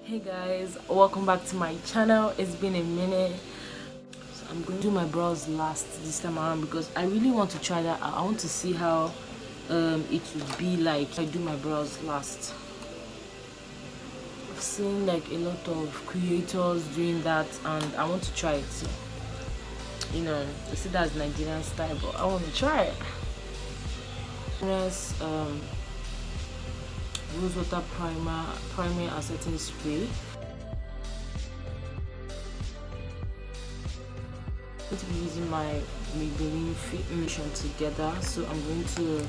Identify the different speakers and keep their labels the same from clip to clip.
Speaker 1: Hey guys, welcome back to my channel. It's been a minute. So I'm going to do my brows last this time around because I really want to try that out. I want to see how it would be like if I do my brows last. I've seen like a lot of creators doing that and I want to try it. You know, they say that's Nigerian style, but I want to try it. Baroness rose water priming and setting spray. I'm going to be using my maybelline fit mission together, so I'm going to,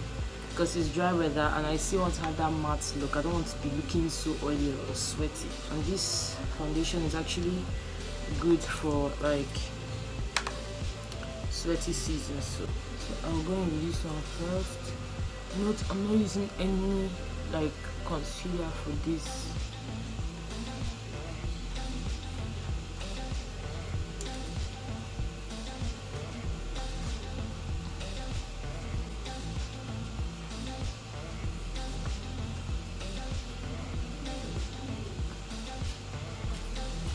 Speaker 1: because it's dry weather and I still want to have that matte look. I don't want to be looking so oily or sweaty, and this foundation is actually good for like sweaty season. So I'm going to use one first. Note, I'm not using any like concealer for this.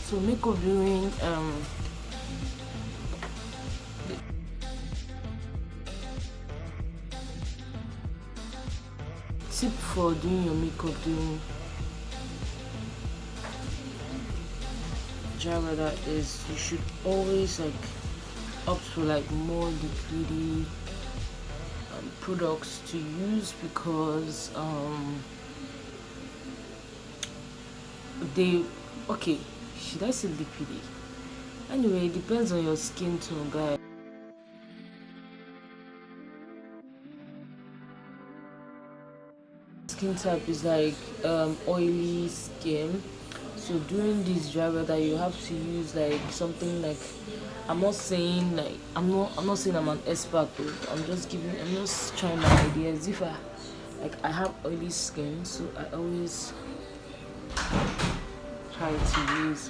Speaker 1: So makeup viewing, tip for doing your makeup during dry weather is you should always like opt for like more liquidy products to use, because they okay, should I say liquidy? Anyway, it depends on your skin tone, guys. Skin type is like oily skin, so during this dry weather you have to use like something like, I'm not saying like I'm not saying I'm an expert, though. I'm just trying my ideas. If I have oily skin, so I always try to use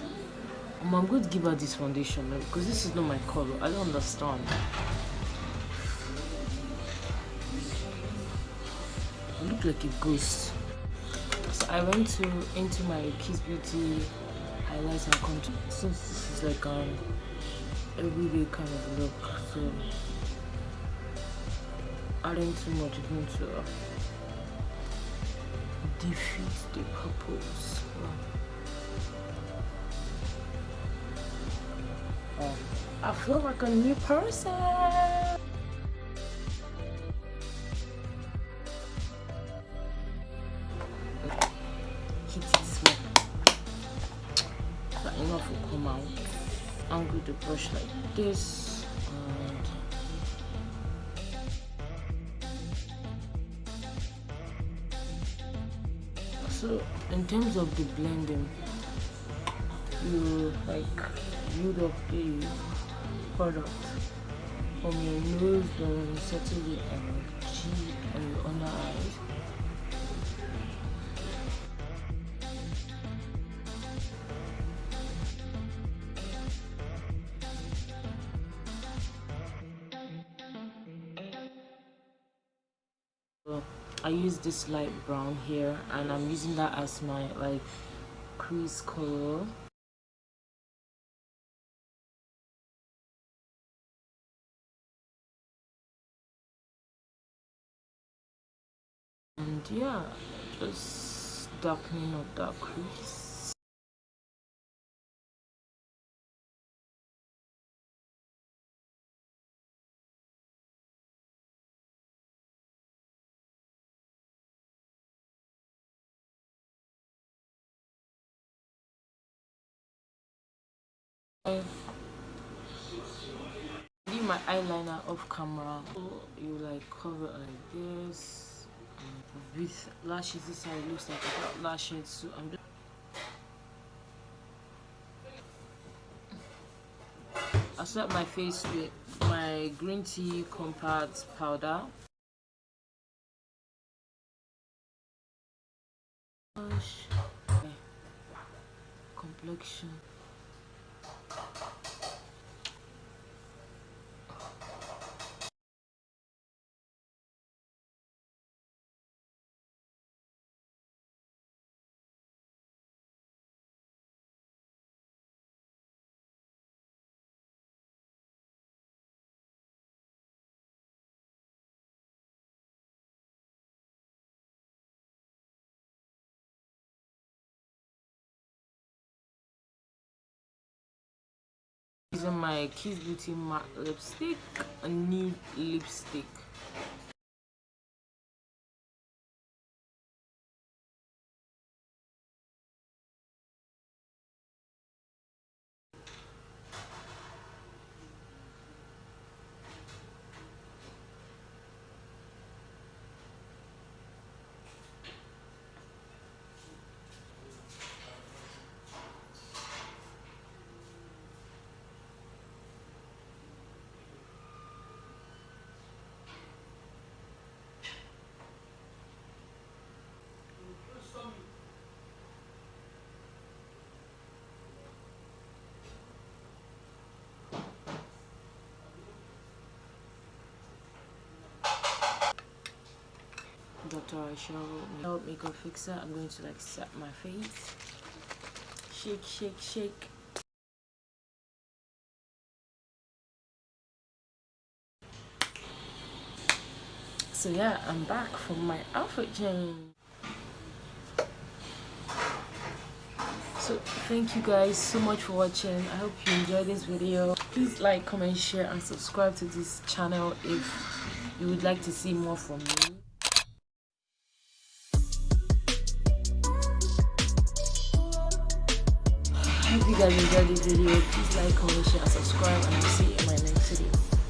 Speaker 1: I'm going to give her this foundation because this is not my color. I don't understand. I look like a ghost. So I went into my kissbeauty highlights and contour, since this is like everyday kind of look, so adding too much is going to defeat the purpose. I feel like a new person. Hit it small. So enough will come out. I'm going to brush like this, and so in terms of the blending, you like build up the product from your nose, then settle it on your cheek and your under eyes. So I use this light brown here, and I'm using that as my like crease color. And yeah, just darkening up that crease. I leave my eyeliner off camera, so you like cover it like this. With lashes, this side looks like without lashes, so I'm just I set my face with my green tea compact powder. Complexion. Using my Kiss Beauty matte lipstick, a nude lipstick. Dr. Eyeshadow makeup fixer. I'm going to like set my face. Shake, shake, shake. So yeah, I'm back from my outfit change. So thank you guys so much for watching. I hope you enjoyed this video. Please like, comment, share and subscribe to this channel if you would like to see more from me. I hope you guys enjoyed this video. Please like, comment, share and subscribe, and I'll see you in my next video.